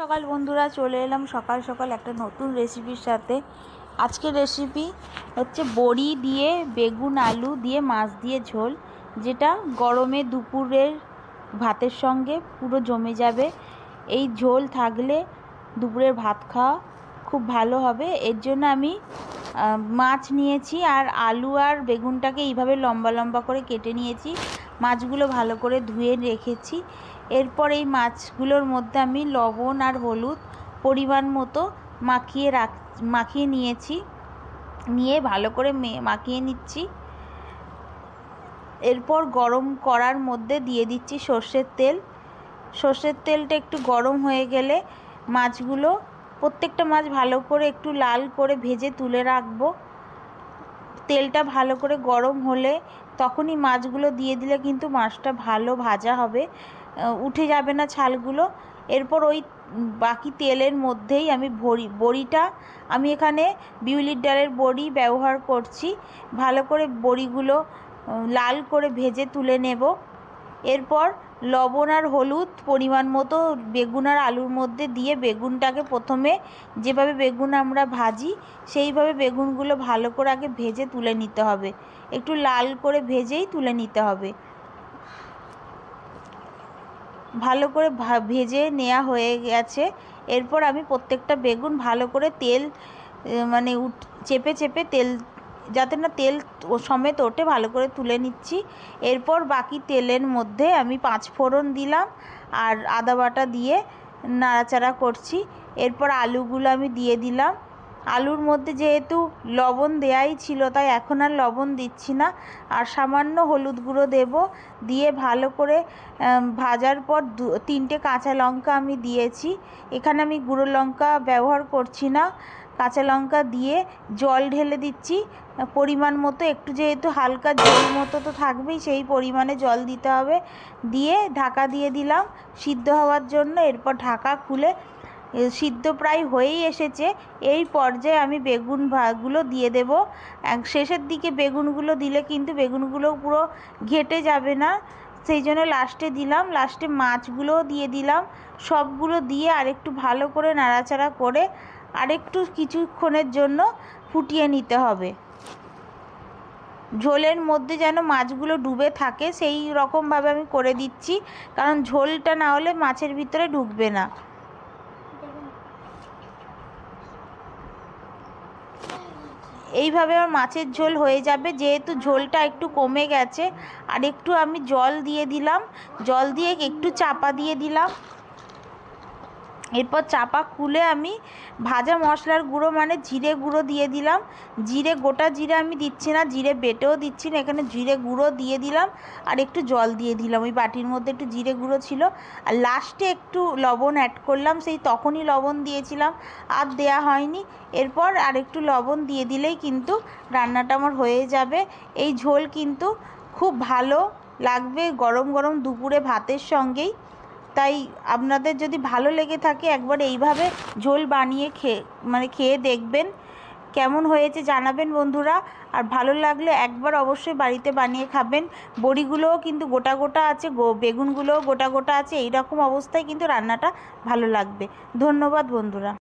সকাল বন্ধুরা, চলে এলাম সকাল সকাল একটা নতুন রেসিপির সাথে। আজকের রেসিপি হচ্ছে বড়ি দিয়ে বেগুন আলু দিয়ে মাছ দিয়ে ঝোল, যেটা গরমে দুপুরের ভাতের সঙ্গে পুরো জমে যাবে। এই ঝোল থাকলে দুপুরের ভাত খাওয়া খুব ভালো হবে। এর জন্য আমি মাছ নিয়েছি আর আলু আর বেগুনটাকে এইভাবে লম্বা লম্বা করে কেটে নিয়েছি। মাছগুলো ভালো করে ধুয়ে রেখেছি। এরপর এই মাছগুলোর মধ্যে আমি লবণ আর হলুদ পরিমাণ মতো মাখিয়ে নিয়েছি, নিয়ে ভালো করে মাখিয়ে নিচ্ছি। এরপর গরম কড়ার মধ্যে দিয়ে দিচ্ছি সর্ষের তেল। সর্ষের তেলটা একটু গরম হয়ে গেলে মাছগুলো, প্রত্যেকটা মাছ ভালো করে একটু লাল করে ভেজে তুলে রাখবো। তেলটা ভালো করে গরম হলে তখনই মাছগুলো দিয়ে দিলে কিন্তু মাছটা ভালো ভাজা হবে, উঠে যাবে না ছালগুলো। এরপর ওই বাকি তেলের মধ্যেই আমি বড়িটা, আমি এখানে বিউলির ডালের বড়ি ব্যবহার করছি। ভালো করে বড়িগুলো লাল করে ভেজে তুলে নেব। এরপর লবণ আর হলুদ পরিমাণ মতো বেগুন আর আলুর মধ্যে দিয়ে বেগুনটাকে প্রথমে যেভাবে বেগুন আমরা ভাজি সেইভাবে বেগুনগুলো ভালো করে আগে ভেজে তুলে নিতে হবে। একটু লাল করে ভেজেই তুলে নিতে হবে। ভালো করে ভেজে নেওয়া হয়ে গেছে। এরপর আমি প্রত্যেকটা বেগুন ভালো করে তেল চেপে চেপে তেল, যাতে না তেল সমেত ওঠে, ভালো করে তুলে নিচ্ছি। এরপর বাকি তেলের মধ্যে আমি 5 ফোড়ন দিলাম আর আদা বাটা দিয়ে নাড়াচাড়া করছি। এরপর আলুগুলো আমি দিয়ে দিলাম। আলুর মধ্যে যেহেতু লবণ দেয়াই ছিল, তাই এখন আর লবণ দিচ্ছি না, আর সামান্য হলুদ গুঁড়ো দেব। দিয়ে ভালো করে ভাজার পর 3টে কাঁচা লঙ্কা আমি দিয়েছি। এখানে আমি গুঁড়ো লঙ্কা ব্যবহার করছি না। কাঁচা লঙ্কা দিয়ে জল ঢেলে দিচ্ছি পরিমাণ মতো, একটু যেহেতু হালকা ঝোল মতো তো থাকবেই, সেই পরিমাণে জল দিতে হবে। দিয়ে ঢাকা দিয়ে দিলাম সিদ্ধ হওয়ার জন্য। এরপর ঢাকা খুলে সিদ্ধ প্রায় হয়েই এসেছে। এই পর্যায়ে আমি বেগুনগুলো দিয়ে দেব। শেষের দিকে বেগুনগুলো দিলে কিন্তু বেগুনগুলো পুরো ঘেটে যাবে না, সেই জন্য লাস্টে দিলাম। লাস্টে মাছগুলোও দিয়ে দিলাম। সবগুলো দিয়ে আরেকটু ভালো করে নাড়াচাড়া করে আরেকটু কিছুক্ষণের জন্য ফুটিয়ে নিতে হবে। ঝোলের মধ্যে যেন মাছগুলো ডুবে থাকে সেই রকমভাবে আমি করে দিচ্ছি, কারণ ঝোলটা না হলে মাছের ভিতরে ঢুকবে না। এইভাবে আমার মাছের ঝোল হয়ে যাবে। যেহেতু ঝোলটা একটু কমে গেছে, আর একটু আমি জল দিয়ে দিলাম। জল দিয়ে একটু চাপা দিয়ে দিলাম। এরপর চাপা খুলে আমি ভাজা মশলার গুঁড়ো জিরে গুঁড়ো দিয়ে দিলাম। গোটা জিরে আমি দিচ্ছি না, জিরে বেটেও দিচ্ছি না, এখানে জিরে গুঁড়ো দিয়ে দিলাম আর একটু জল দিয়ে দিলাম। ওই বাটির মধ্যে একটু জিরে গুঁড়ো ছিল, আর লাস্টে একটু লবণ অ্যাড করলাম। সেই তখনই লবণ দিয়েছিলাম, আর দেয়া হয়নি। এরপর আর একটু লবণ দিয়ে দিলেই কিন্তু রান্নাটা আমার হয়ে যাবে। এই ঝোল কিন্তু খুব ভালো লাগবে গরম গরম দুপুরে ভাতের সঙ্গেই। তাই আপনাদের যদি ভালো লেগে থাকে একবার এইভাবে ঝোল বানিয়ে খেয়ে দেখবেন, কেমন হয়েছে জানাবেন বন্ধুরা। আর ভালো লাগলে একবার অবশ্যই বাড়িতে বানিয়ে খাবেন। বড়িগুলোও কিন্তু গোটা গোটা আছে, বেগুনগুলোও গোটা গোটা আছে। এই রকম অবস্থায় কিন্তু রান্নাটা ভালো লাগবে। ধন্যবাদ বন্ধুরা।